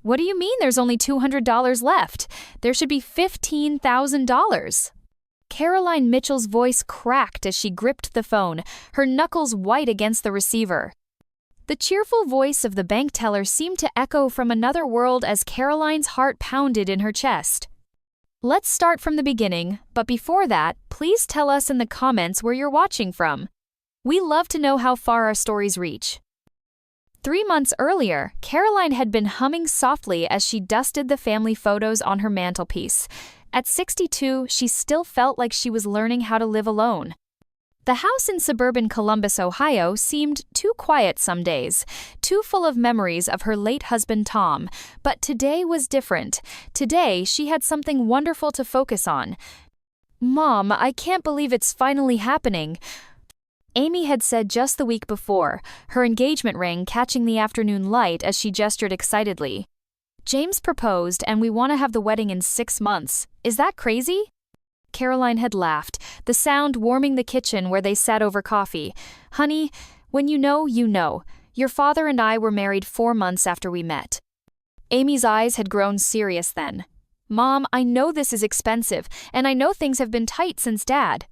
What do you mean there's only $200 left? There should be $15,000. Caroline Mitchell's voice cracked as she gripped the phone, her knuckles white against the receiver. The cheerful voice of the bank teller seemed to echo from another world as Caroline's heart pounded in her chest. Let's start from the beginning, but before that, please tell us in the comments where you're watching from. We love to know how far our stories reach. 3 months earlier, Caroline had been humming softly as she dusted the family photos on her mantelpiece. At 62, she still felt like she was learning how to live alone. The house in suburban Columbus, Ohio, seemed too quiet some days, too full of memories of her late husband Tom. But today was different. Today, she had something wonderful to focus on. "Mom, I can't believe it's finally happening," Amy had said just the week before, her engagement ring catching the afternoon light as she gestured excitedly. "James proposed and we want to have the wedding in 6 months. Is that crazy?" Caroline had laughed, the sound warming the kitchen where they sat over coffee. "Honey, when you know, you know. Your father and I were married 4 months after we met." Amy's eyes had grown serious then. "Mom, I know this is expensive, and I know things have been tight since Dad."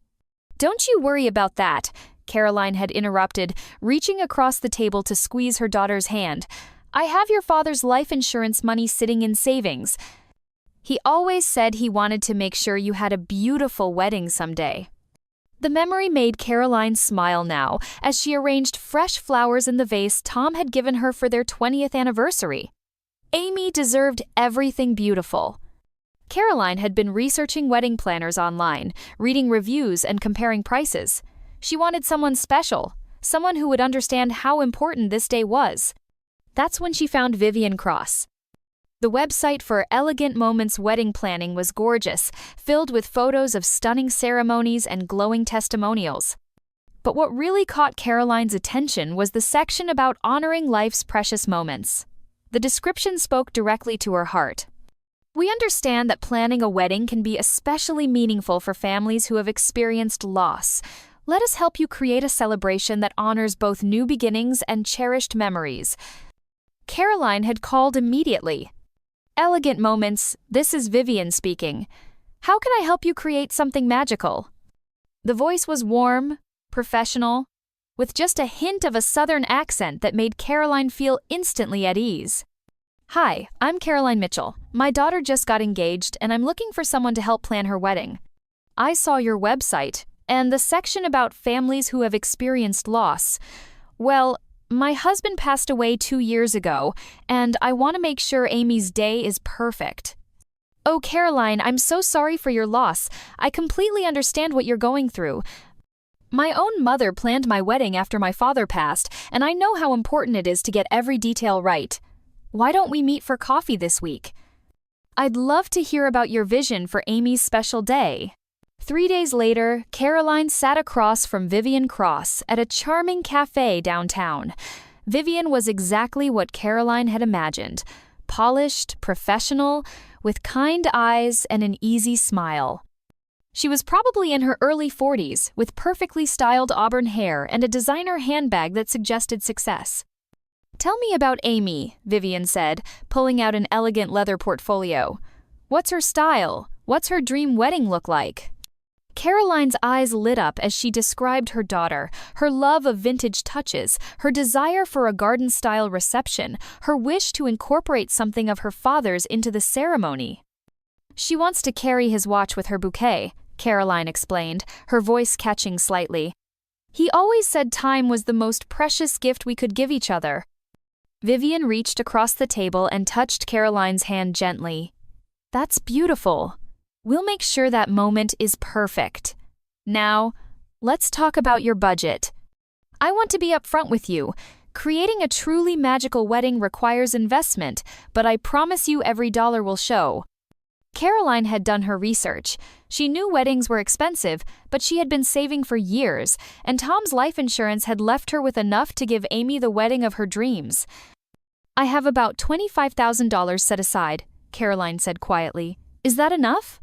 "Don't you worry about that," Caroline had interrupted, reaching across the table to squeeze her daughter's hand. "I have your father's life insurance money sitting in savings. He always said he wanted to make sure you had a beautiful wedding someday." The memory made Caroline smile now as she arranged fresh flowers in the vase Tom had given her for their 20th anniversary. Amy deserved everything beautiful. Caroline had been researching wedding planners online, reading reviews and comparing prices. She wanted someone special, someone who would understand how important this day was. That's when she found Vivian Cross. The website for Elegant Moments wedding planning was gorgeous, filled with photos of stunning ceremonies and glowing testimonials. But what really caught Caroline's attention was the section about honoring life's precious moments. The description spoke directly to her heart. "We understand that planning a wedding can be especially meaningful for families who have experienced loss. Let us help you create a celebration that honors both new beginnings and cherished memories." Caroline had called immediately. "Elegant Moments, this is Vivian speaking. How can I help you create something magical?" The voice was warm, professional, with just a hint of a southern accent that made Caroline feel instantly at ease. "Hi, I'm Caroline Mitchell. My daughter just got engaged and I'm looking for someone to help plan her wedding. I saw your website and the section about families who have experienced loss. Well, my husband passed away 2 years ago, and I want to make sure Amy's day is perfect." "Oh, Caroline, I'm so sorry for your loss. I completely understand what you're going through. My own mother planned my wedding after my father passed, and I know how important it is to get every detail right. Why don't we meet for coffee this week? I'd love to hear about your vision for Amy's special day." 3 days later, Caroline sat across from Vivian Cross at a charming cafe downtown. Vivian was exactly what Caroline had imagined: polished, professional, with kind eyes and an easy smile. She was probably in her early 40s, with perfectly styled auburn hair and a designer handbag that suggested success. "Tell me about Amy," Vivian said, pulling out an elegant leather portfolio. "What's her style? What's her dream wedding look like?" Caroline's eyes lit up as she described her daughter, her love of vintage touches, her desire for a garden-style reception, her wish to incorporate something of her father's into the ceremony. "She wants to carry his watch with her bouquet," Caroline explained, her voice catching slightly. "He always said time was the most precious gift we could give each other." Vivian reached across the table and touched Caroline's hand gently. "That's beautiful. We'll make sure that moment is perfect. Now, let's talk about your budget. I want to be upfront with you. Creating a truly magical wedding requires investment, but I promise you every dollar will show." Caroline had done her research. She knew weddings were expensive, but she had been saving for years, and Tom's life insurance had left her with enough to give Amy the wedding of her dreams. "I have about $25,000 set aside," Caroline said quietly. "Is that enough?"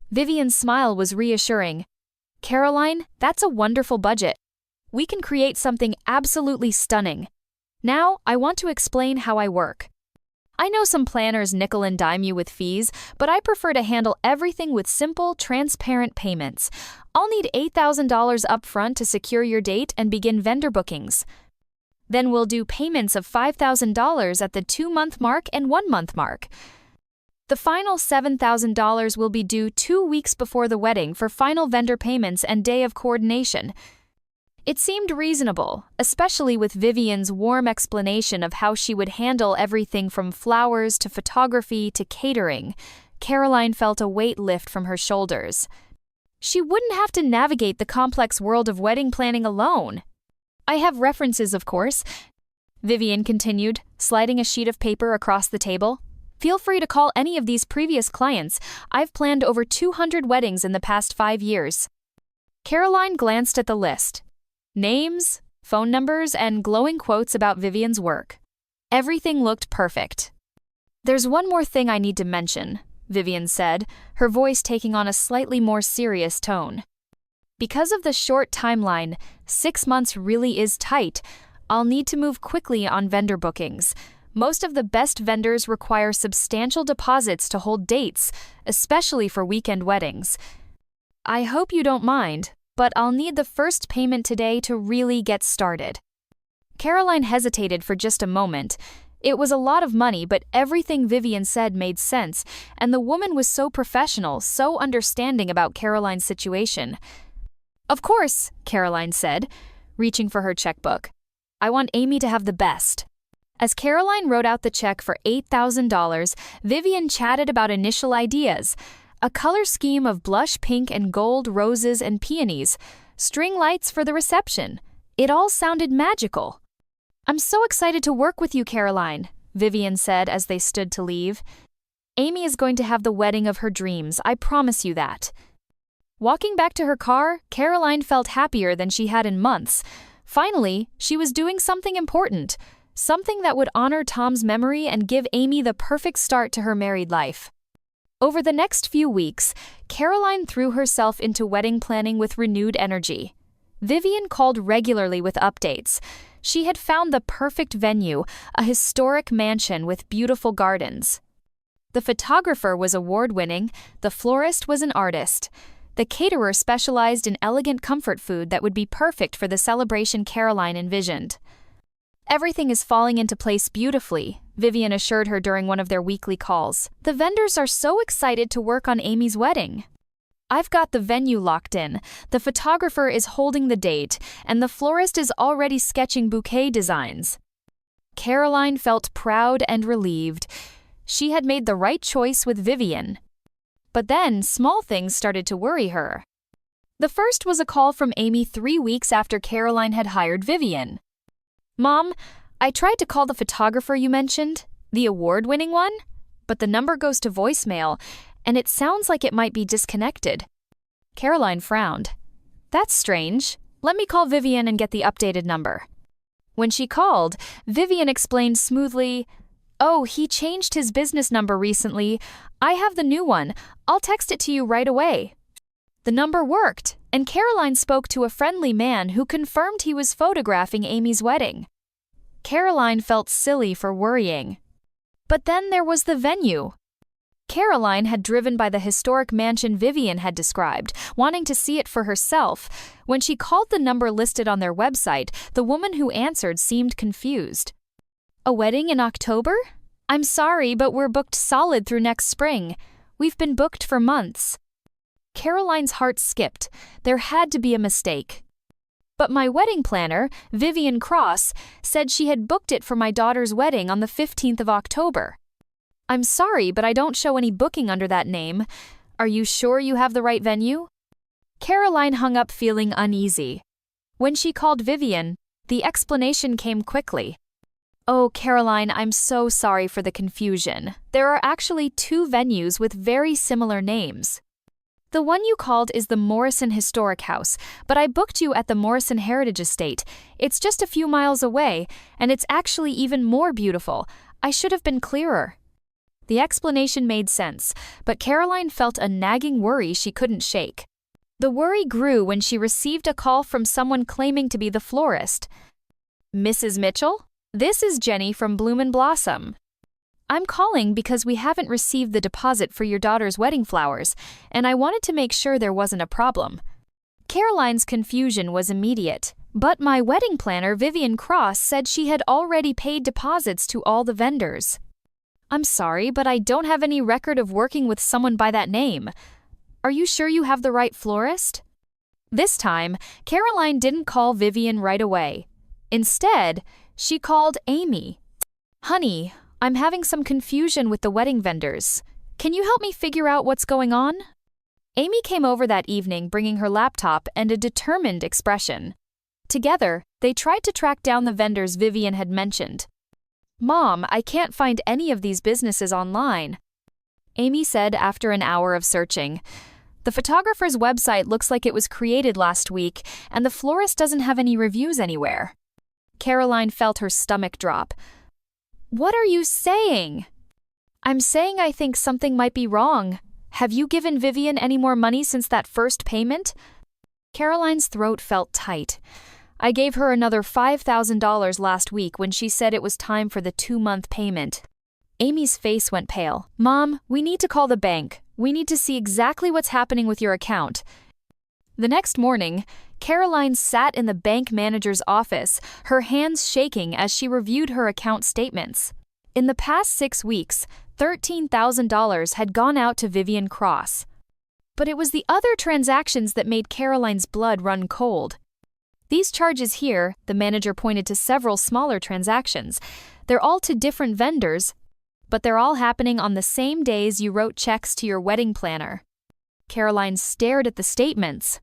Vivian's smile was reassuring. "Caroline, that's a wonderful budget. We can create something absolutely stunning. Now, I want to explain how I work. I know some planners nickel and dime you with fees, but I prefer to handle everything with simple, transparent payments. I'll need $8,000 upfront to secure your date and begin vendor bookings. Then we'll do payments of $5,000 at the 2-month mark and 1-month mark. The final $7,000 will be due 2 weeks before the wedding for final vendor payments and day of coordination. It seemed reasonable, especially with Vivian's warm explanation of how she would handle everything from flowers to photography to catering. Caroline felt a weight lift from her shoulders. She wouldn't have to navigate the complex world of wedding planning alone. I have references, of course, Vivian continued, sliding a sheet of paper across the table. Feel free to call any of these previous clients. I've planned over 200 weddings in the past 5 years. Caroline glanced at the list. Names, phone numbers, and glowing quotes about Vivian's work. Everything looked perfect. There's one more thing I need to mention, Vivian said, her voice taking on a slightly more serious tone. Because of the short timeline, 6 months really is tight. I'll need to move quickly on vendor bookings. Most of the best vendors require substantial deposits to hold dates, especially for weekend weddings. I hope you don't mind, but I'll need the first payment today to really get started. Caroline hesitated for just a moment. It was a lot of money, but everything Vivian said made sense, and the woman was so professional, so understanding about Caroline's situation. Of course, Caroline said, reaching for her checkbook. I want Amy to have the best. As Caroline wrote out the check for $8,000, Vivian chatted about initial ideas. A color scheme of blush pink and gold roses and peonies, string lights for the reception. It all sounded magical. I'm so excited to work with you, Caroline, Vivian said as they stood to leave. Amy is going to have the wedding of her dreams, I promise you that. Walking back to her car, Caroline felt happier than she had in months. Finally, she was doing something important, something that would honor Tom's memory and give Amy the perfect start to her married life. Over the next few weeks, Caroline threw herself into wedding planning with renewed energy. Vivian called regularly with updates. She had found the perfect venue, a historic mansion with beautiful gardens. The photographer was award-winning, the florist was an artist. The caterer specialized in elegant comfort food that would be perfect for the celebration Caroline envisioned. Everything is falling into place beautifully, Vivian assured her during one of their weekly calls. The vendors are so excited to work on Amy's wedding. I've got the venue locked in, the photographer is holding the date, and the florist is already sketching bouquet designs. Caroline felt proud and relieved. She had made the right choice with Vivian. But then, small things started to worry her. The first was a call from Amy 3 weeks after Caroline had hired Vivian. Mom, I tried to call the photographer you mentioned, the award-winning one, but the number goes to voicemail, and it sounds like it might be disconnected. Caroline frowned. That's strange. Let me call Vivian and get the updated number. When she called, Vivian explained smoothly, Oh, he changed his business number recently. I have the new one. I'll text it to you right away. The number worked, and Caroline spoke to a friendly man who confirmed he was photographing Amy's wedding. Caroline felt silly for worrying. But then there was the venue. Caroline had driven by the historic mansion Vivian had described, wanting to see it for herself. When she called the number listed on their website, the woman who answered seemed confused. A wedding in October? I'm sorry, but we're booked solid through next spring. We've been booked for months. Caroline's heart skipped. There had to be a mistake. But my wedding planner, Vivian Cross, said she had booked it for my daughter's wedding on the 15th of October. I'm sorry, but I don't show any booking under that name. Are you sure you have the right venue? Caroline hung up feeling uneasy. When she called Vivian, the explanation came quickly. Oh, Caroline, I'm so sorry for the confusion. There are actually 2 venues with very similar names. The one you called is the Morrison Historic House, but I booked you at the Morrison Heritage Estate. It's just a few miles away, and it's actually even more beautiful. I should have been clearer. The explanation made sense, but Caroline felt a nagging worry she couldn't shake. The worry grew when she received a call from someone claiming to be the florist. Mrs. Mitchell? This is Jenny from Bloom and Blossom. I'm calling because we haven't received the deposit for your daughter's wedding flowers, and I wanted to make sure there wasn't a problem. Caroline's confusion was immediate, but my wedding planner, Vivian Cross, said she had already paid deposits to all the vendors. I'm sorry, but I don't have any record of working with someone by that name. Are you sure you have the right florist? This time, Caroline didn't call Vivian right away. Instead, she called Amy. Honey, I'm having some confusion with the wedding vendors. Can you help me figure out what's going on? Amy came over that evening bringing her laptop and a determined expression. Together, they tried to track down the vendors Vivian had mentioned. Mom, I can't find any of these businesses online, Amy said after an hour of searching. The photographer's website looks like it was created last week, and the florist doesn't have any reviews anywhere. Caroline felt her stomach drop. What are you saying? I'm saying I think something might be wrong. Have you given Vivian any more money since that first payment? Caroline's throat felt tight. I gave her another $5,000 last week when she said it was time for the 2-month payment. Amy's face went pale. Mom, we need to call the bank. We need to see exactly what's happening with your account. The next morning, Caroline sat in the bank manager's office, her hands shaking as she reviewed her account statements. In the past 6 weeks, $13,000 had gone out to Vivian Cross. But it was the other transactions that made Caroline's blood run cold. These charges here, the manager pointed to several smaller transactions. They're all to different vendors, but they're all happening on the same days you wrote checks to your wedding planner. Caroline stared at the statements.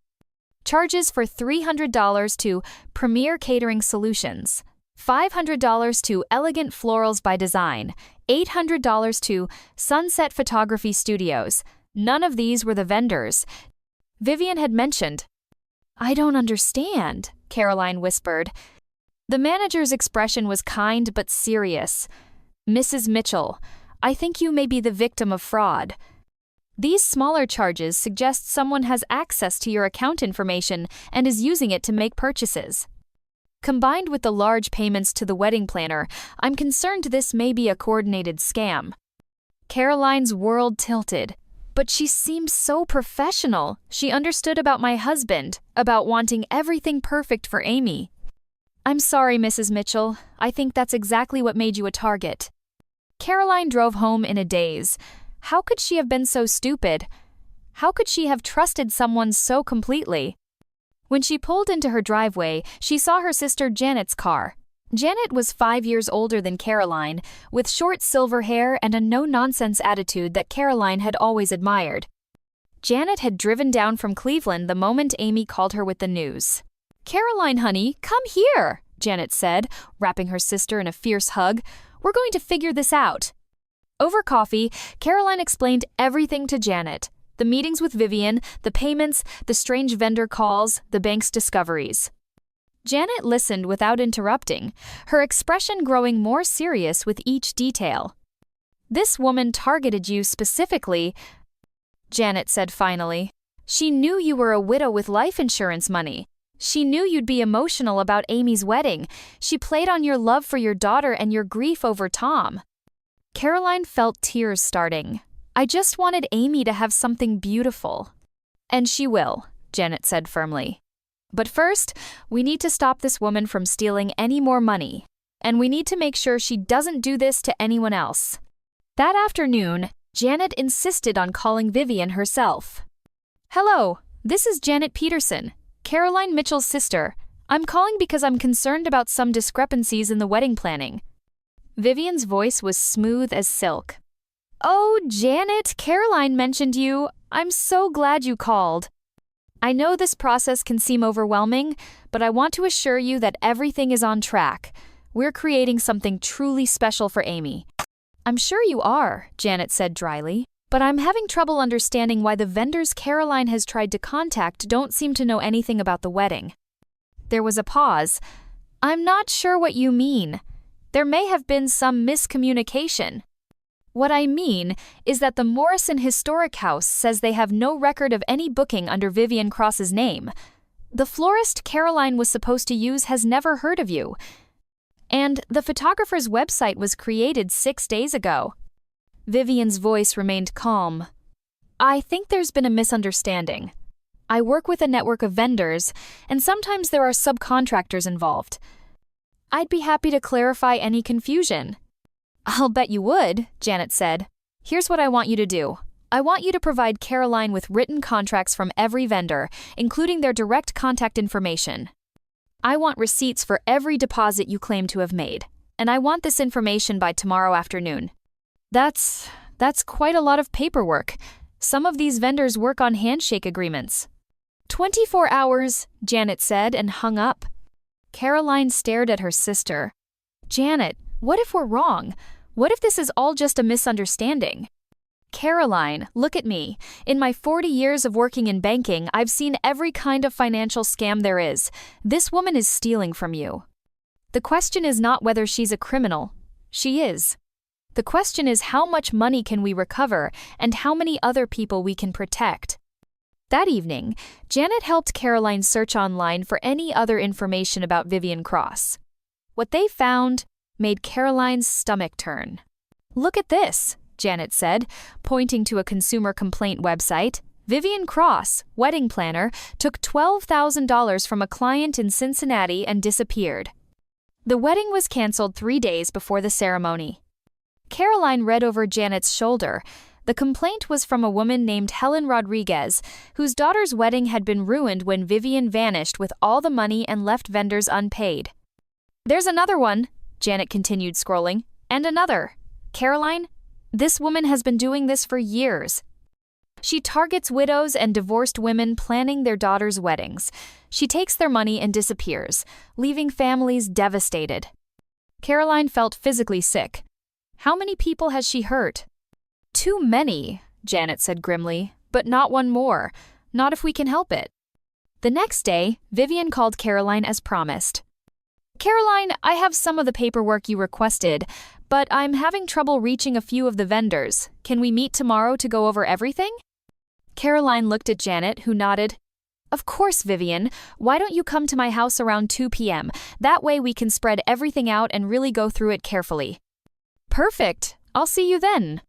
Charges for $300 to Premier Catering Solutions, $500 to Elegant Florals by Design, $800 to Sunset Photography Studios. None of these were the vendors Vivian had mentioned. I don't understand, Caroline whispered. The manager's expression was kind but serious. Mrs. Mitchell, I think you may be the victim of fraud. These smaller charges suggest someone has access to your account information and is using it to make purchases. Combined with the large payments to the wedding planner, I'm concerned this may be a coordinated scam. Caroline's world tilted. But she seemed so professional. She understood about my husband, about wanting everything perfect for Amy. I'm sorry, Mrs. Mitchell. I think that's exactly what made you a target. Caroline drove home in a daze. How could she have been so stupid? How could she have trusted someone so completely? When she pulled into her driveway, she saw her sister Janet's car. Janet was 5 years older than Caroline, with short silver hair and a no-nonsense attitude that Caroline had always admired. Janet had driven down from Cleveland the moment Amy called her with the news. Caroline, honey, come here, Janet said, wrapping her sister in a fierce hug. We're going to figure this out. Over coffee, Caroline explained everything to Janet. The meetings with Vivian, the payments, the strange vendor calls, the bank's discoveries. Janet listened without interrupting, her expression growing more serious with each detail. This woman targeted you specifically, Janet said finally. She knew you were a widow with life insurance money. She knew you'd be emotional about Amy's wedding. She played on your love for your daughter and your grief over Tom. Caroline felt tears starting. I just wanted Amy to have something beautiful. And she will, Janet said firmly. But first, we need to stop this woman from stealing any more money. And we need to make sure she doesn't do this to anyone else. That afternoon, Janet insisted on calling Vivian herself. Hello, this is Janet Peterson, Caroline Mitchell's sister. I'm calling because I'm concerned about some discrepancies in the wedding planning. Vivian's voice was smooth as silk. Oh, Janet, Caroline mentioned you. I'm so glad you called. I know this process can seem overwhelming, but I want to assure you that everything is on track. We're creating something truly special for Amy. I'm sure you are, Janet said dryly, but I'm having trouble understanding why the vendors Caroline has tried to contact don't seem to know anything about the wedding. There was a pause. I'm not sure what you mean. There may have been some miscommunication. What I mean is that the Morrison Historic House says they have no record of any booking under Vivian Cross's name. The florist Caroline was supposed to use has never heard of you. And the photographer's website was created 6 days ago. Vivian's voice remained calm. I think there's been a misunderstanding. I work with a network of vendors, and sometimes there are subcontractors involved. I'd be happy to clarify any confusion. I'll bet you would, Janet said. Here's what I want you to do. I want you to provide Caroline with written contracts from every vendor, including their direct contact information. I want receipts for every deposit you claim to have made, and I want this information by tomorrow afternoon. That's quite a lot of paperwork. Some of these vendors work on handshake agreements. 24 hours, Janet said and hung up. Caroline stared at her sister. Janet, what if we're wrong? What if this is all just a misunderstanding? Caroline, look at me. In my 40 years of working in banking, I've seen every kind of financial scam there is. This woman is stealing from you. The question is not whether she's a criminal. She is. The question is how much money can we recover and how many other people we can protect. That evening, Janet helped Caroline search online for any other information about Vivian Cross. What they found made Caroline's stomach turn. Look at this, Janet said, pointing to a consumer complaint website. Vivian Cross, wedding planner, took $12,000 from a client in Cincinnati and disappeared. The wedding was canceled 3 days before the ceremony. Caroline read over Janet's shoulder. The complaint was from a woman named Helen Rodriguez, whose daughter's wedding had been ruined when Vivian vanished with all the money and left vendors unpaid. There's another one, Janet continued scrolling, and another. Caroline, this woman has been doing this for years. She targets widows and divorced women planning their daughters' weddings. She takes their money and disappears, leaving families devastated. Caroline felt physically sick. How many people has she hurt? Too many, Janet said grimly, but not one more. Not if we can help it. The next day, Vivian called Caroline as promised. Caroline, I have some of the paperwork you requested, but I'm having trouble reaching a few of the vendors. Can we meet tomorrow to go over everything? Caroline looked at Janet, who nodded. Of course, Vivian. Why don't you come to my house around 2 p.m.? That way we can spread everything out and really go through it carefully. Perfect. I'll see you then.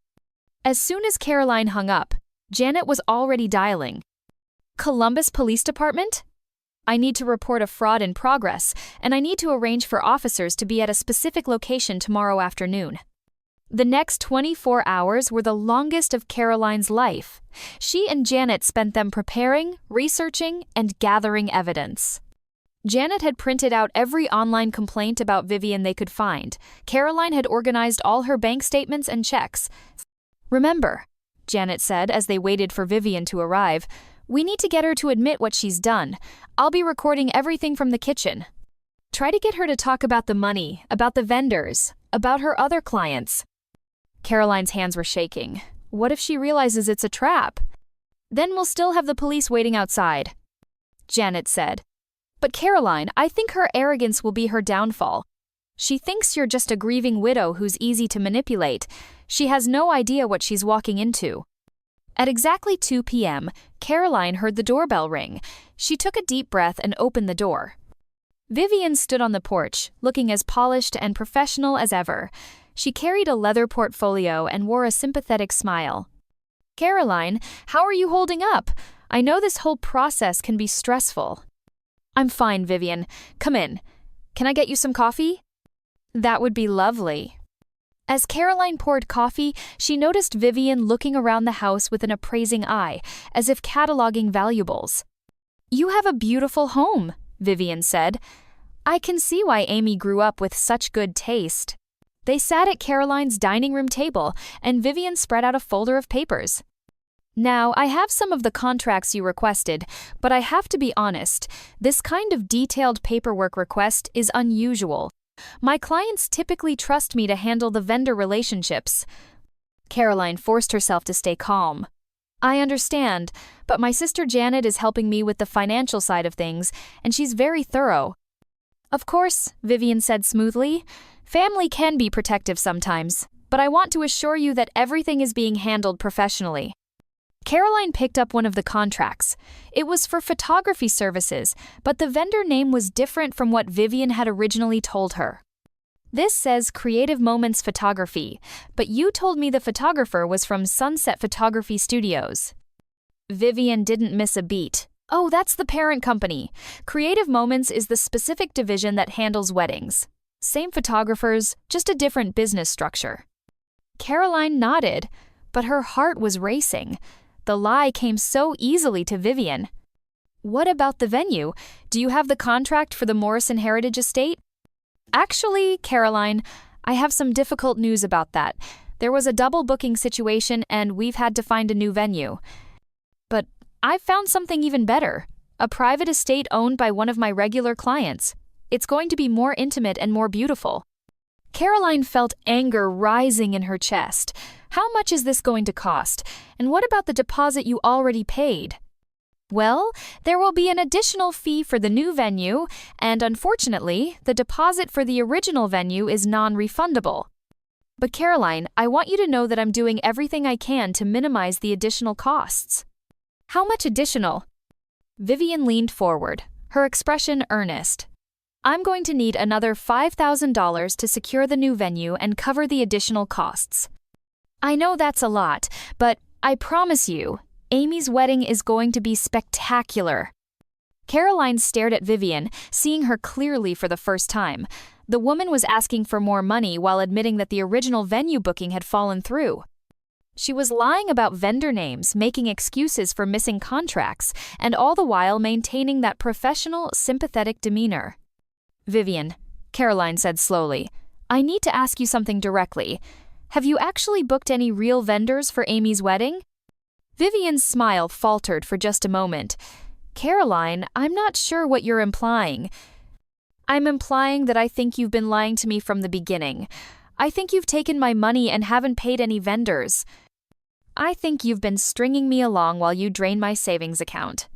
As soon as Caroline hung up, Janet was already dialing. Columbus Police Department? I need to report a fraud in progress, and I need to arrange for officers to be at a specific location tomorrow afternoon. The next 24 hours were the longest of Caroline's life. She and Janet spent them preparing, researching, and gathering evidence. Janet had printed out every online complaint about Vivian they could find. Caroline had organized all her bank statements and checks. Remember, Janet said as they waited for Vivian to arrive, we need to get her to admit what she's done. I'll be recording everything from the kitchen. Try to get her to talk about the money, about the vendors, about her other clients. Caroline's hands were shaking. What if she realizes it's a trap? Then we'll still have the police waiting outside, Janet said. But Caroline, I think her arrogance will be her downfall. She thinks you're just a grieving widow who's easy to manipulate. She has no idea what she's walking into. At exactly 2 p.m., Caroline heard the doorbell ring. She took a deep breath and opened the door. Vivian stood on the porch, looking as polished and professional as ever. She carried a leather portfolio and wore a sympathetic smile. Caroline, how are you holding up? I know this whole process can be stressful. I'm fine, Vivian. Come in. Can I get you some coffee? That would be lovely. As Caroline poured coffee, she noticed Vivian looking around the house with an appraising eye, as if cataloging valuables. You have a beautiful home, Vivian said. I can see why Amy grew up with such good taste. They sat at Caroline's dining room table, and Vivian spread out a folder of papers. Now, I have some of the contracts you requested, but I have to be honest, this kind of detailed paperwork request is unusual. My clients typically trust me to handle the vendor relationships. Caroline forced herself to stay calm. I understand, but my sister Janet is helping me with the financial side of things, and she's very thorough. Of course, Vivian said smoothly, family can be protective sometimes, but I want to assure you that everything is being handled professionally. Caroline picked up one of the contracts. It was for photography services, but the vendor name was different from what Vivian had originally told her. This says Creative Moments Photography, but you told me the photographer was from Sunset Photography Studios. Vivian didn't miss a beat. Oh, that's the parent company. Creative Moments is the specific division that handles weddings. Same photographers, just a different business structure. Caroline nodded, but her heart was racing. The lie came so easily to Vivian. What about the venue? Do you have the contract for the Morrison Heritage Estate? Actually, Caroline, I have some difficult news about that. There was a double booking situation and we've had to find a new venue. But I've found something even better. A private estate owned by one of my regular clients. It's going to be more intimate and more beautiful. Caroline felt anger rising in her chest. How much is this going to cost? And what about the deposit you already paid? Well, there will be an additional fee for the new venue, and unfortunately, the deposit for the original venue is non-refundable. But Caroline, I want you to know that I'm doing everything I can to minimize the additional costs. How much additional? Vivian leaned forward, her expression earnest. I'm going to need another $5,000 to secure the new venue and cover the additional costs. I know that's a lot, but I promise you, Amy's wedding is going to be spectacular. Caroline stared at Vivian, seeing her clearly for the first time. The woman was asking for more money while admitting that the original venue booking had fallen through. She was lying about vendor names, making excuses for missing contracts, and all the while maintaining that professional, sympathetic demeanor. Vivian, Caroline said slowly, I need to ask you something directly. Have you actually booked any real vendors for Amy's wedding? Vivian's smile faltered for just a moment. Caroline, I'm not sure what you're implying. I'm implying that I think you've been lying to me from the beginning. I think you've taken my money and haven't paid any vendors. I think you've been stringing me along while you drain my savings account.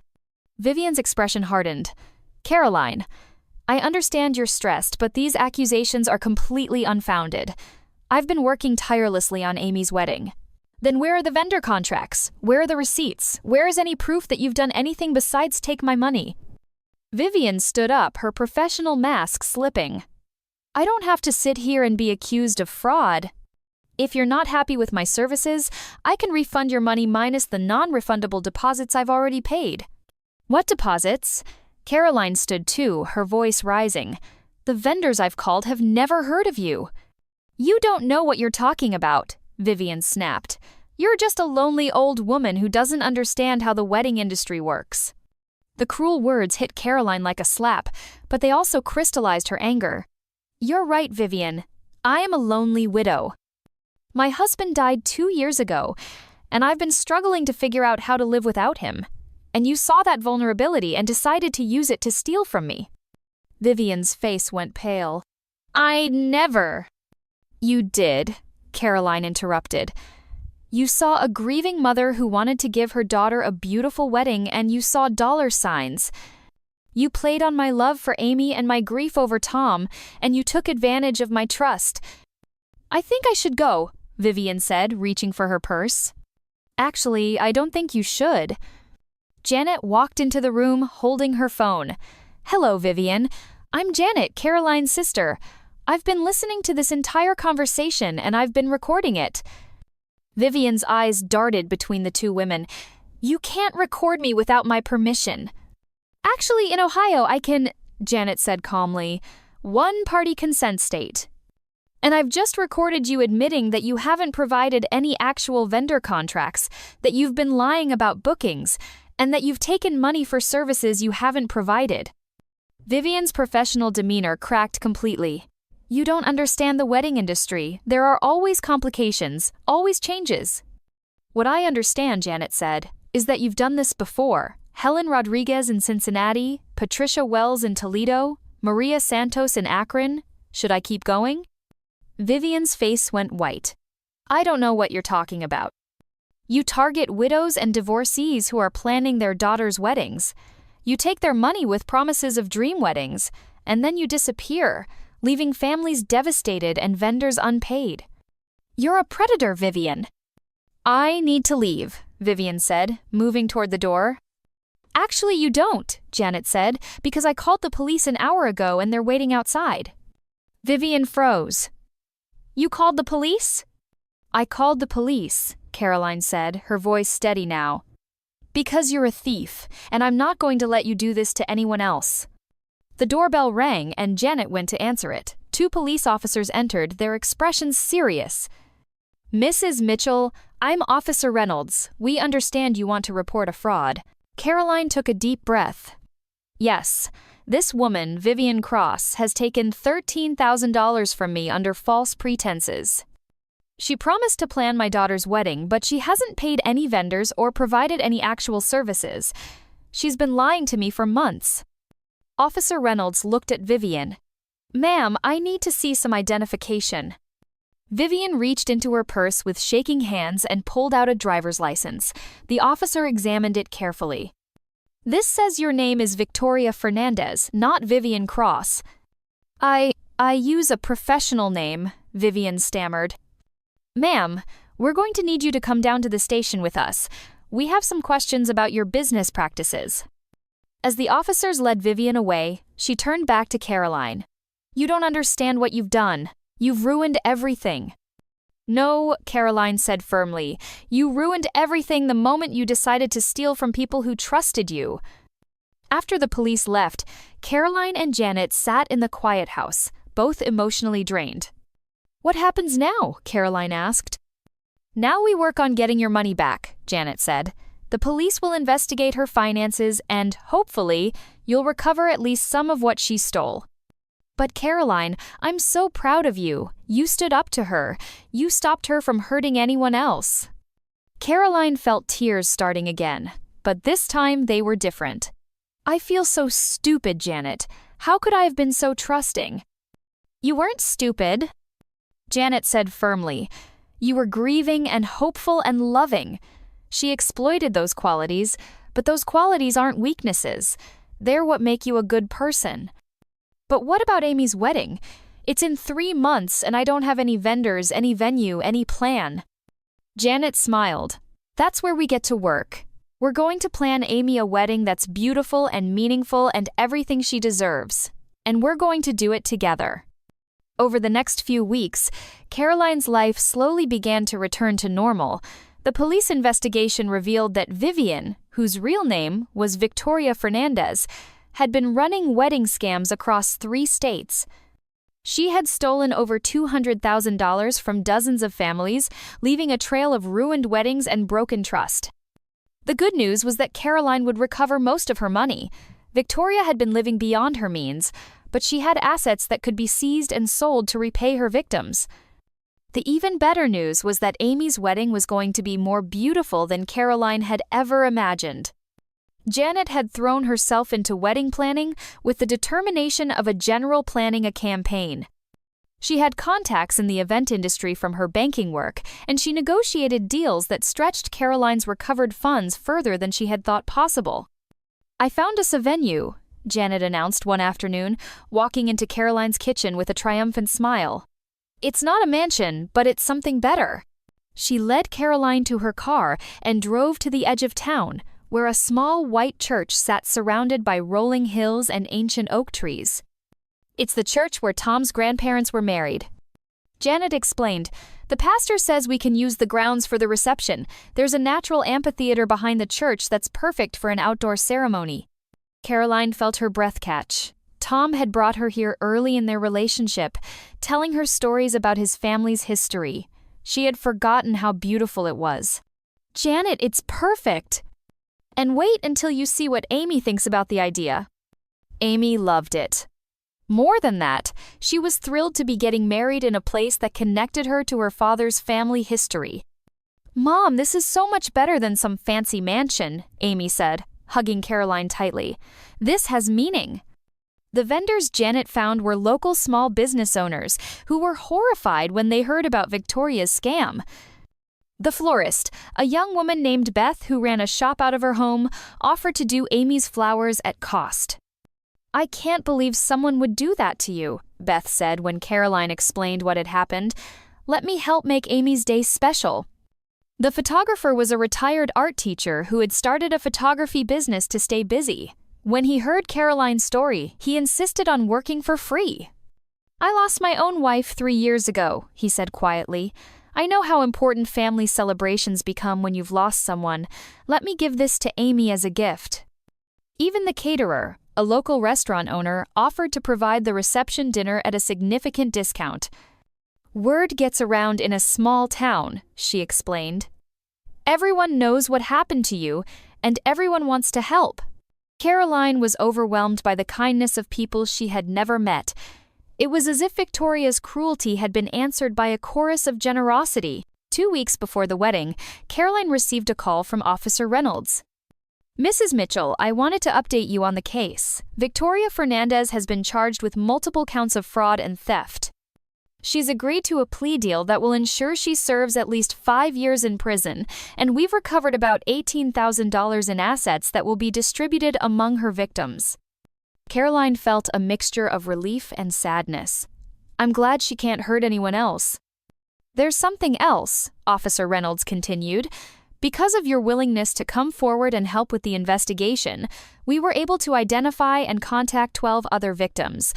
Vivian's expression hardened. Caroline, I understand you're stressed, but these accusations are completely unfounded. I've been working tirelessly on Amy's wedding. Then where are the vendor contracts? Where are the receipts? Where is any proof that you've done anything besides take my money? Vivian stood up, her professional mask slipping. I don't have to sit here and be accused of fraud. If you're not happy with my services, I can refund your money minus the non-refundable deposits I've already paid. What deposits? Caroline stood too, her voice rising. The vendors I've called have never heard of you. You don't know what you're talking about, Vivian snapped. You're just a lonely old woman who doesn't understand how the wedding industry works. The cruel words hit Caroline like a slap, but they also crystallized her anger. You're right, Vivian. I am a lonely widow. My husband died 2 years ago, and I've been struggling to figure out how to live without him. And you saw that vulnerability and decided to use it to steal from me. Vivian's face went pale. I never. You did, Caroline interrupted. You saw a grieving mother who wanted to give her daughter a beautiful wedding, and you saw dollar signs. You played on my love for Amy and my grief over Tom, and you took advantage of my trust. I think I should go, Vivian said, reaching for her purse. Actually, I don't think you should. Janet walked into the room holding her phone. Hello, Vivian. I'm Janet, Caroline's sister. I've been listening to this entire conversation and I've been recording it. Vivian's eyes darted between the two women. You can't record me without my permission. Actually, in Ohio, I can, Janet said calmly. One-party consent state. And I've just recorded you admitting that you haven't provided any actual vendor contracts, that you've been lying about bookings, and that you've taken money for services you haven't provided. Vivian's professional demeanor cracked completely. You don't understand the wedding industry. There are always complications, always changes. What I understand, Janet said, is that you've done this before. Helen Rodriguez in Cincinnati, Patricia Wells in Toledo, Maria Santos in Akron. Should I keep going? Vivian's face went white. I don't know what you're talking about. You target widows and divorcees who are planning their daughters' weddings. You take their money with promises of dream weddings, and then you disappear, leaving families devastated and vendors unpaid. You're a predator, Vivian. I need to leave, Vivian said, moving toward the door. Actually, you don't, Janet said, because I called the police an hour ago and they're waiting outside. Vivian froze. You called the police? I called the police, Caroline said, her voice steady now. Because you're a thief, and I'm not going to let you do this to anyone else. The doorbell rang and Janet went to answer it. 2 police officers entered, their expressions serious. Mrs. Mitchell, I'm Officer Reynolds. We understand you want to report a fraud. Caroline took a deep breath. Yes, this woman, Vivian Cross, has taken $13,000 from me under false pretenses. She promised to plan my daughter's wedding, but she hasn't paid any vendors or provided any actual services. She's been lying to me for months. Officer Reynolds looked at Vivian. Ma'am, I need to see some identification. Vivian reached into her purse with shaking hands and pulled out a driver's license. The officer examined it carefully. This says your name is Victoria Fernandez, not Vivian Cross. I use a professional name, Vivian stammered. Ma'am, we're going to need you to come down to the station with us. We have some questions about your business practices. As the officers led Vivian away, she turned back to Caroline. You don't understand what you've done. You've ruined everything. No, Caroline said firmly. You ruined everything the moment you decided to steal from people who trusted you. After the police left, Caroline and Janet sat in the quiet house, both emotionally drained. What happens now? Caroline asked. Now we work on getting your money back, Janet said. The police will investigate her finances and, hopefully, you'll recover at least some of what she stole. But Caroline, I'm so proud of you. You stood up to her. You stopped her from hurting anyone else. Caroline felt tears starting again, but this time they were different. I feel so stupid, Janet. How could I have been so trusting? You weren't stupid, Janet said firmly. You were grieving and hopeful and loving. She exploited those qualities, but those qualities aren't weaknesses. They're what make you a good person. But what about Amy's wedding? It's in 3 months and I don't have any vendors, any venue, any plan. Janet smiled. That's where we get to work. We're going to plan Amy a wedding that's beautiful and meaningful and everything she deserves. And we're going to do it together. Over the next few weeks, Caroline's life slowly began to return to normal. The police investigation revealed that Vivian, whose real name was Victoria Fernandez, had been running wedding scams across 3 states. She had stolen over $200,000 from dozens of families, leaving a trail of ruined weddings and broken trust. The good news was that Caroline would recover most of her money. Victoria had been living beyond her means, but she had assets that could be seized and sold to repay her victims. The even better news was that Amy's wedding was going to be more beautiful than Caroline had ever imagined. Janet had thrown herself into wedding planning with the determination of a general planning a campaign. She had contacts in the event industry from her banking work, and she negotiated deals that stretched Caroline's recovered funds further than she had thought possible. I found us a venue, Janet announced one afternoon, walking into Caroline's kitchen with a triumphant smile. It's not a mansion, but it's something better. She led Caroline to her car and drove to the edge of town, where a small white church sat surrounded by rolling hills and ancient oak trees. It's the church where Tom's grandparents were married. Janet explained, the pastor says we can use the grounds for the reception. There's a natural amphitheater behind the church that's perfect for an outdoor ceremony. Caroline felt her breath catch. Tom had brought her here early in their relationship, telling her stories about his family's history. She had forgotten how beautiful it was. Janet, it's perfect! And wait until you see what Amy thinks about the idea. Amy loved it. More than that, she was thrilled to be getting married in a place that connected her to her father's family history. Mom, this is so much better than some fancy mansion, Amy said, hugging Caroline tightly. This has meaning. The vendors Janet found were local small business owners who were horrified when they heard about Victoria's scam. The florist, a young woman named Beth who ran a shop out of her home, offered to do Amy's flowers at cost. I can't believe someone would do that to you, Beth said when Caroline explained what had happened. Let me help make Amy's day special. The photographer was a retired art teacher who had started a photography business to stay busy. When he heard Caroline's story, he insisted on working for free. I lost my own wife 3 years ago, he said quietly. I know how important family celebrations become when you've lost someone. Let me give this to Amy as a gift. Even the caterer, a local restaurant owner, offered to provide the reception dinner at a significant discount. Word gets around in a small town, she explained. Everyone knows what happened to you, and everyone wants to help. Caroline was overwhelmed by the kindness of people she had never met. It was as if Victoria's cruelty had been answered by a chorus of generosity. 2 weeks before the wedding, Caroline received a call from Officer Reynolds. Mrs. Mitchell, I wanted to update you on the case. Victoria Fernandez has been charged with multiple counts of fraud and theft. She's agreed to a plea deal that will ensure she serves at least 5 years in prison, and we've recovered about $18,000 in assets that will be distributed among her victims. Caroline felt a mixture of relief and sadness. I'm glad she can't hurt anyone else. There's something else, Officer Reynolds continued. Because of your willingness to come forward and help with the investigation, we were able to identify and contact 12 other victims.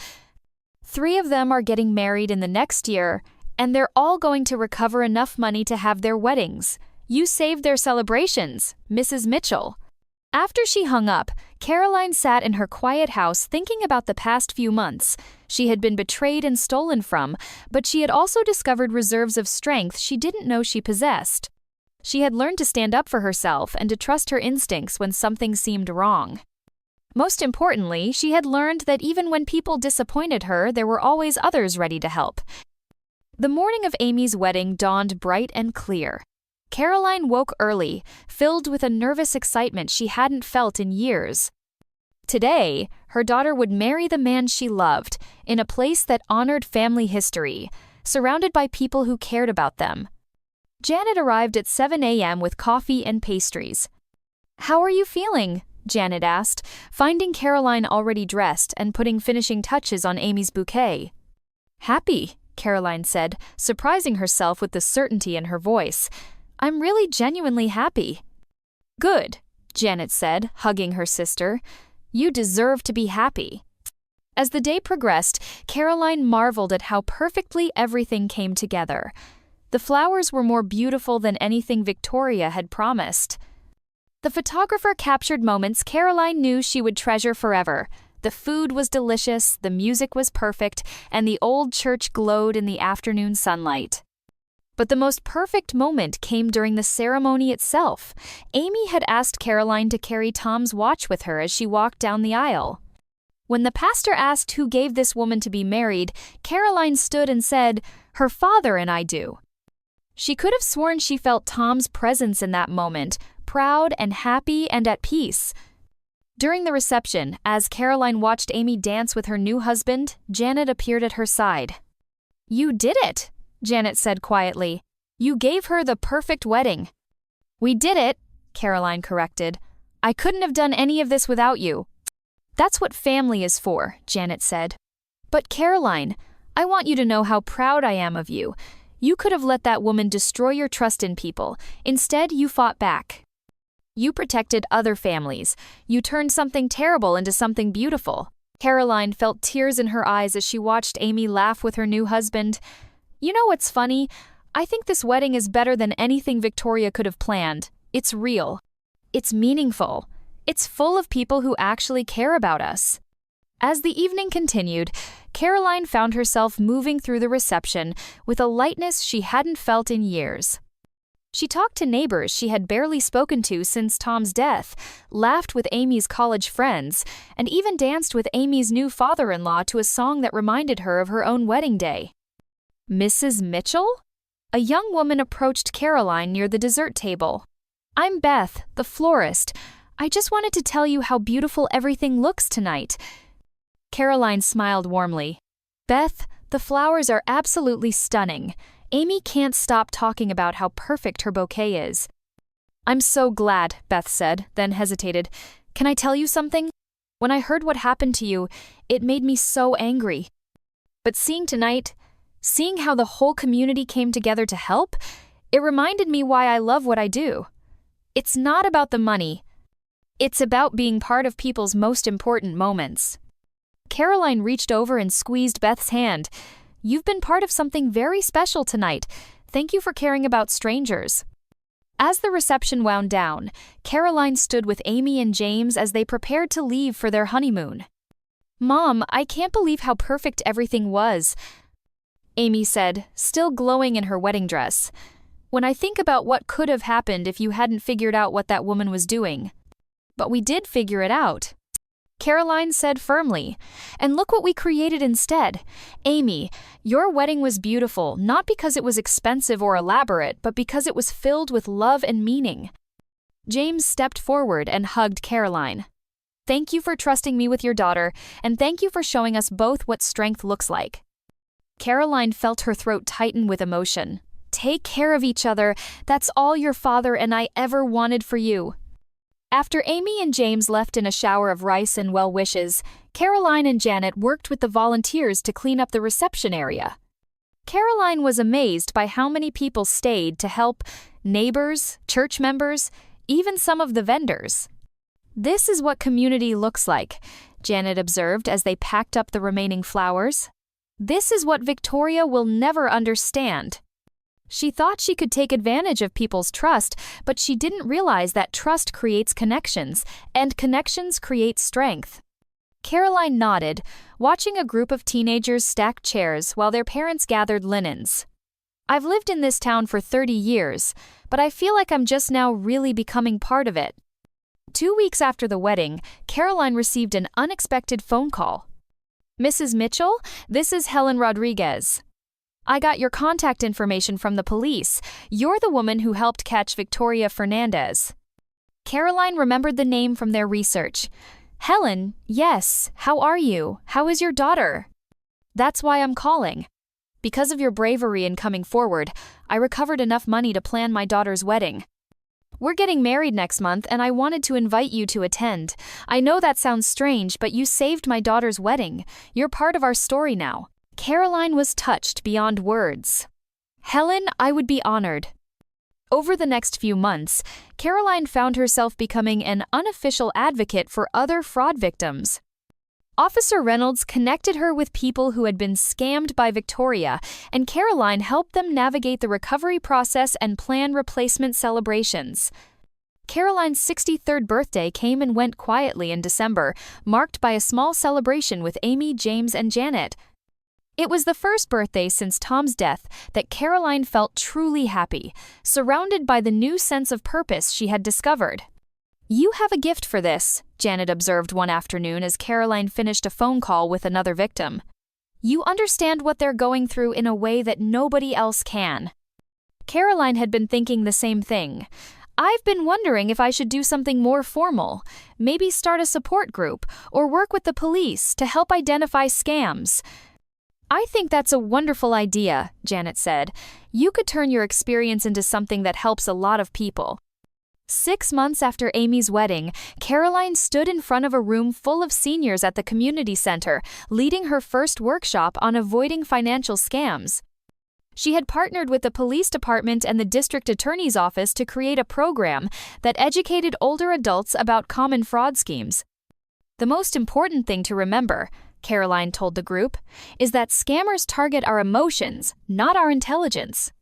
3 of them are getting married in the next year, and they're all going to recover enough money to have their weddings. You saved their celebrations, Mrs. Mitchell. After she hung up, Caroline sat in her quiet house thinking about the past few months. She had been betrayed and stolen from, but she had also discovered reserves of strength she didn't know she possessed. She had learned to stand up for herself and to trust her instincts when something seemed wrong. Most importantly, she had learned that even when people disappointed her, there were always others ready to help. The morning of Amy's wedding dawned bright and clear. Caroline woke early, filled with a nervous excitement she hadn't felt in years. Today, her daughter would marry the man she loved, in a place that honored family history, surrounded by people who cared about them. Janet arrived at 7 a.m. with coffee and pastries. How are you feeling? Janet asked, finding Caroline already dressed and putting finishing touches on Amy's bouquet. Happy, Caroline said, surprising herself with the certainty in her voice. I'm really genuinely happy. Good, Janet said, hugging her sister. You deserve to be happy. As the day progressed, Caroline marveled at how perfectly everything came together. The flowers were more beautiful than anything Victoria had promised. The photographer captured moments Caroline knew she would treasure forever. The food was delicious, the music was perfect, and the old church glowed in the afternoon sunlight. But the most perfect moment came during the ceremony itself. Amy had asked Caroline to carry Tom's watch with her as she walked down the aisle. When the pastor asked who gave this woman to be married, Caroline stood and said, "Her father and I do." She could have sworn she felt Tom's presence in that moment, proud and happy and at peace. During the reception, as Caroline watched Amy dance with her new husband, Janet appeared at her side. You did it, Janet said quietly. You gave her the perfect wedding. We did it, Caroline corrected. I couldn't have done any of this without you. That's what family is for, Janet said. But Caroline, I want you to know how proud I am of you. You could have let that woman destroy your trust in people. Instead, you fought back. You protected other families. You turned something terrible into something beautiful. Caroline felt tears in her eyes as she watched Amy laugh with her new husband. You know what's funny? I think this wedding is better than anything Victoria could have planned. It's real. It's meaningful. It's full of people who actually care about us. As the evening continued, Caroline found herself moving through the reception with a lightness she hadn't felt in years. She talked to neighbors she had barely spoken to since Tom's death, laughed with Amy's college friends, and even danced with Amy's new father-in-law to a song that reminded her of her own wedding day. Mrs. Mitchell? A young woman approached Caroline near the dessert table. I'm Beth, the florist. I just wanted to tell you how beautiful everything looks tonight. Caroline smiled warmly. Beth, the flowers are absolutely stunning. Amy can't stop talking about how perfect her bouquet is. I'm so glad, Beth said, then hesitated. Can I tell you something? When I heard what happened to you, it made me so angry. But seeing how the whole community came together to help, it reminded me why I love what I do. It's not about the money. It's about being part of people's most important moments. Caroline reached over and squeezed Beth's hand. "You've been part of something very special tonight. Thank you for caring about strangers." As the reception wound down, Caroline stood with Amy and James as they prepared to leave for their honeymoon. "Mom, I can't believe how perfect everything was," Amy said, still glowing in her wedding dress. "When I think about what could have happened if you hadn't figured out what that woman was doing." "But we did figure it out," Caroline said firmly. "And look what we created instead. Amy, your wedding was beautiful, not because it was expensive or elaborate, but because it was filled with love and meaning." James stepped forward and hugged Caroline. "Thank you for trusting me with your daughter, and thank you for showing us both what strength looks like." Caroline felt her throat tighten with emotion. "Take care of each other. That's all your father and I ever wanted for you." After Amy and James left in a shower of rice and well wishes, Caroline and Janet worked with the volunteers to clean up the reception area. Caroline was amazed by how many people stayed to help: neighbors, church members, even some of the vendors. "This is what community looks like," Janet observed as they packed up the remaining flowers. "This is what Victoria will never understand." She thought she could take advantage of people's trust, but she didn't realize that trust creates connections, and connections create strength. Caroline nodded, watching a group of teenagers stack chairs while their parents gathered linens. "I've lived in this town for 30 years, but I feel like I'm just now really becoming part of it." 2 weeks after the wedding, Caroline received an unexpected phone call. "Mrs. Mitchell, this is Helen Rodriguez. I got your contact information from the police. You're the woman who helped catch Victoria Fernandez." Caroline remembered the name from their research. "Helen, yes. How are you? How is your daughter?" "That's why I'm calling. Because of your bravery in coming forward, I recovered enough money to plan my daughter's wedding. We're getting married next month, and I wanted to invite you to attend. I know that sounds strange, but you saved my daughter's wedding. You're part of our story now." Caroline was touched beyond words. "Helen, I would be honored." Over the next few months, Caroline found herself becoming an unofficial advocate for other fraud victims. Officer Reynolds connected her with people who had been scammed by Victoria, and Caroline helped them navigate the recovery process and plan replacement celebrations. Caroline's 63rd birthday came and went quietly in December, marked by a small celebration with Amy, James, and Janet. It was the first birthday since Tom's death that Caroline felt truly happy, surrounded by the new sense of purpose she had discovered. "You have a gift for this," Janet observed one afternoon as Caroline finished a phone call with another victim. "You understand what they're going through in a way that nobody else can." Caroline had been thinking the same thing. "I've been wondering if I should do something more formal, maybe start a support group or work with the police to help identify scams." "I think that's a wonderful idea," Janet said. "You could turn your experience into something that helps a lot of people." 6 months after Amy's wedding, Caroline stood in front of a room full of seniors at the community center, leading her first workshop on avoiding financial scams. She had partnered with the police department and the district attorney's office to create a program that educated older adults about common fraud schemes. "The most important thing to remember," Caroline told the group, "is that scammers target our emotions, not our intelligence.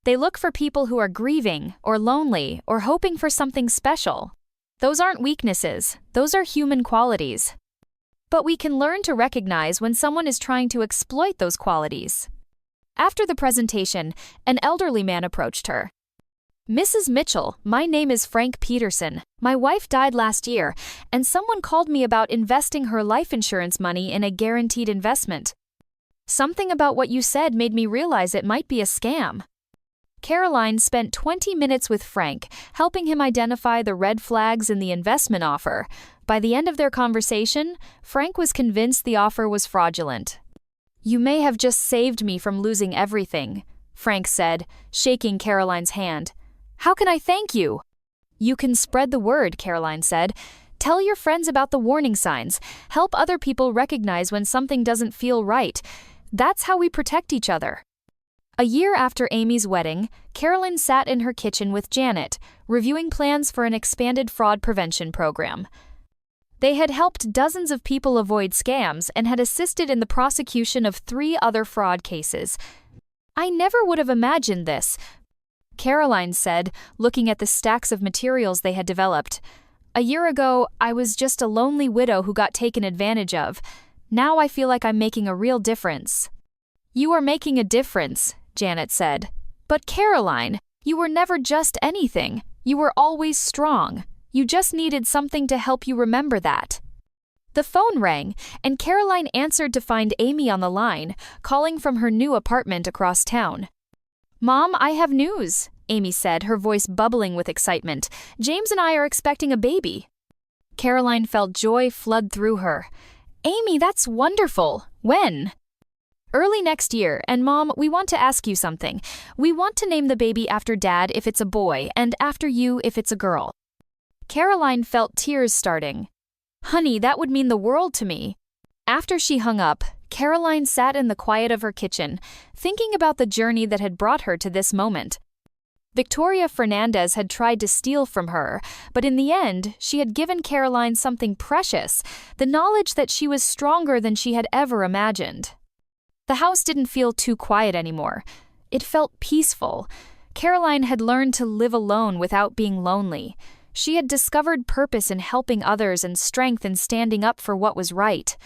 They look for people who are grieving, or lonely, or hoping for something special. Those aren't weaknesses, those are human qualities. But we can learn to recognize when someone is trying to exploit those qualities." After the presentation, an elderly man approached her. "Mrs. Mitchell, my name is Frank Peterson. My wife died last year, and someone called me about investing her life insurance money in a guaranteed investment. Something about what you said made me realize it might be a scam." Caroline spent 20 minutes with Frank, helping him identify the red flags in the investment offer. By the end of their conversation, Frank was convinced the offer was fraudulent. "You may have just saved me from losing everything," Frank said, shaking Caroline's hand. "How can I thank you?" "You can spread the word," Caroline said. "Tell your friends about the warning signs. Help other people recognize when something doesn't feel right. That's how we protect each other." A year after Amy's wedding, Caroline sat in her kitchen with Janet, reviewing plans for an expanded fraud prevention program. They had helped dozens of people avoid scams and had assisted in the prosecution of 3 other fraud cases. "I never would have imagined this," Caroline said, looking at the stacks of materials they had developed. "A year ago, I was just a lonely widow who got taken advantage of. Now I feel like I'm making a real difference." "You are making a difference," Janet said. "But Caroline, you were never just anything. You were always strong. You just needed something to help you remember that." The phone rang, and Caroline answered to find Amy on the line, calling from her new apartment across town. "Mom, I have news," Amy said, her voice bubbling with excitement. "James and I are expecting a baby." Caroline felt joy flood through her. "Amy, that's wonderful. When?" "Early next year, and Mom, we want to ask you something. We want to name the baby after Dad if it's a boy, and after you if it's a girl." Caroline felt tears starting. "Honey, that would mean the world to me." After she hung up, Caroline sat in the quiet of her kitchen, thinking about the journey that had brought her to this moment. Victoria Fernandez had tried to steal from her, but in the end, she had given Caroline something precious, the knowledge that she was stronger than she had ever imagined. The house didn't feel too quiet anymore. It felt peaceful. Caroline had learned to live alone without being lonely. She had discovered purpose in helping others and strength in standing up for what was right.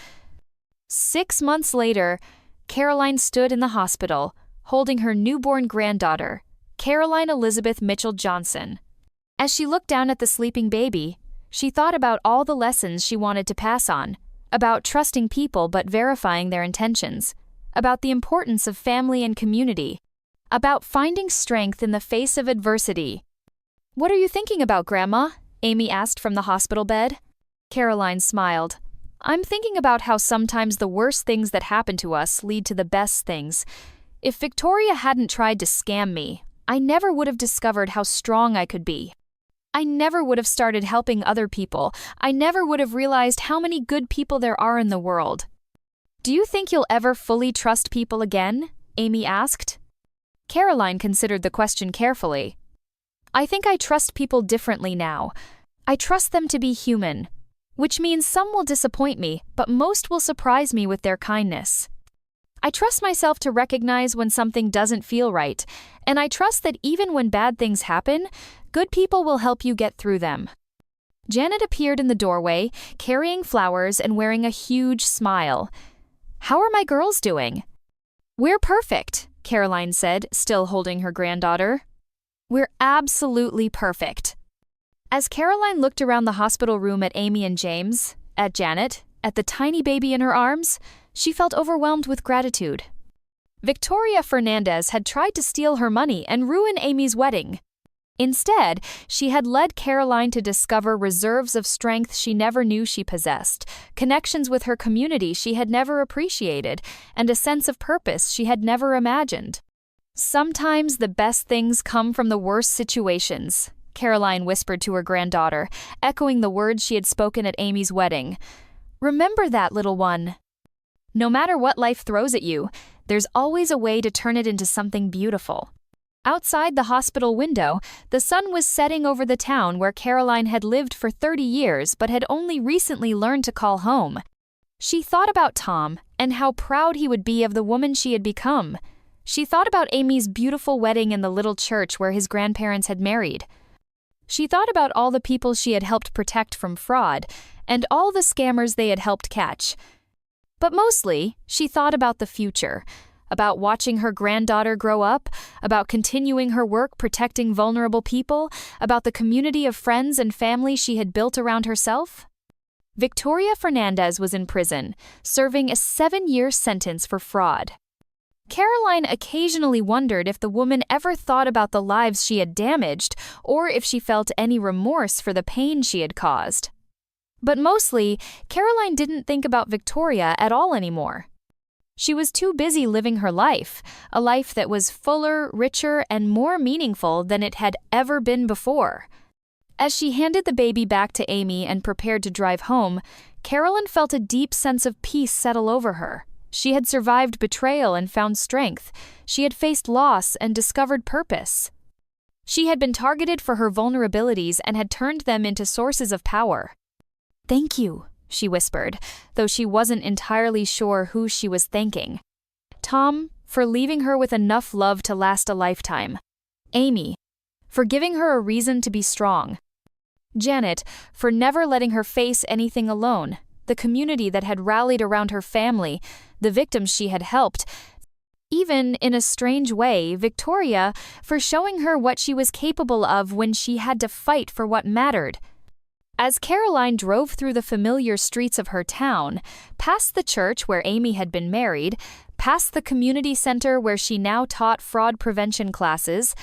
6 months later, Caroline stood in the hospital, holding her newborn granddaughter, Caroline Elizabeth Mitchell Johnson. As she looked down at the sleeping baby, she thought about all the lessons she wanted to pass on, about trusting people but verifying their intentions, about the importance of family and community, about finding strength in the face of adversity. "What are you thinking about, Grandma?" Amy asked from the hospital bed. Caroline smiled. "I'm thinking about how sometimes the worst things that happen to us lead to the best things. If Victoria hadn't tried to scam me, I never would have discovered how strong I could be. I never would have started helping other people. I never would have realized how many good people there are in the world." "Do you think you'll ever fully trust people again?" Amy asked. Caroline considered the question carefully. "I think I trust people differently now. I trust them to be human, which means some will disappoint me, but most will surprise me with their kindness. I trust myself to recognize when something doesn't feel right, and I trust that even when bad things happen, good people will help you get through them." Janet appeared in the doorway, carrying flowers and wearing a huge smile. "How are my girls doing?" "We're perfect," Caroline said, still holding her granddaughter. "We're absolutely perfect." As Caroline looked around the hospital room at Amy and James, at Janet, at the tiny baby in her arms, she felt overwhelmed with gratitude. Victoria Fernandez had tried to steal her money and ruin Amy's wedding. Instead, she had led Caroline to discover reserves of strength she never knew she possessed, connections with her community she had never appreciated, and a sense of purpose she had never imagined. "Sometimes the best things come from the worst situations," Caroline whispered to her granddaughter, echoing the words she had spoken at Amy's wedding. "Remember that, little one. No matter what life throws at you, there's always a way to turn it into something beautiful." Outside the hospital window, the sun was setting over the town where Caroline had lived for 30 years but had only recently learned to call home. She thought about Tom and how proud he would be of the woman she had become. She thought about Amy's beautiful wedding in the little church where his grandparents had married. She thought about all the people she had helped protect from fraud, and all the scammers they had helped catch. But mostly, she thought about the future, about watching her granddaughter grow up, about continuing her work protecting vulnerable people, about the community of friends and family she had built around herself. Victoria Fernandez was in prison, serving a 7-year sentence for fraud. Caroline occasionally wondered if the woman ever thought about the lives she had damaged, or if she felt any remorse for the pain she had caused. But mostly, Caroline didn't think about Victoria at all anymore. She was too busy living her life, a life that was fuller, richer, and more meaningful than it had ever been before. As she handed the baby back to Amy and prepared to drive home, Caroline felt a deep sense of peace settle over her. She had survived betrayal and found strength. She had faced loss and discovered purpose. She had been targeted for her vulnerabilities and had turned them into sources of power. "Thank you," she whispered, though she wasn't entirely sure who she was thanking. Tom, for leaving her with enough love to last a lifetime. Amy, for giving her a reason to be strong. Janet, for never letting her face anything alone, the community that had rallied around her family, the victims she had helped. Even, in a strange way, Victoria, for showing her what she was capable of when she had to fight for what mattered. As Caroline drove through the familiar streets of her town, past the church where Amy had been married, past the community center where she now taught fraud prevention classes,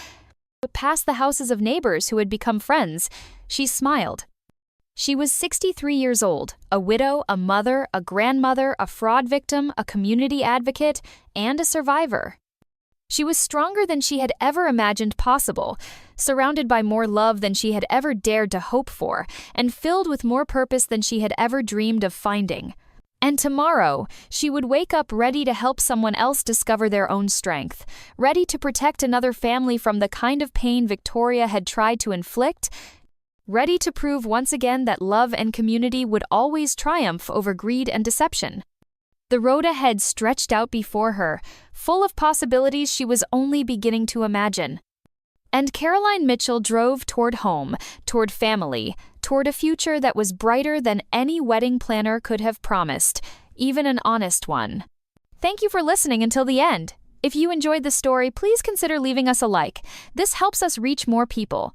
past the houses of neighbors who had become friends, she smiled. She was 63 years old, a widow, a mother, a grandmother, a fraud victim, a community advocate, and a survivor. She was stronger than she had ever imagined possible, surrounded by more love than she had ever dared to hope for, and filled with more purpose than she had ever dreamed of finding. And tomorrow, she would wake up ready to help someone else discover their own strength, ready to protect another family from the kind of pain Victoria had tried to inflict, ready to prove once again that love and community would always triumph over greed and deception. The road ahead stretched out before her, full of possibilities she was only beginning to imagine. And Caroline Mitchell drove toward home, toward family, toward a future that was brighter than any wedding planner could have promised, even an honest one. Thank you for listening until the end. If you enjoyed the story, please consider leaving us a like. This helps us reach more people.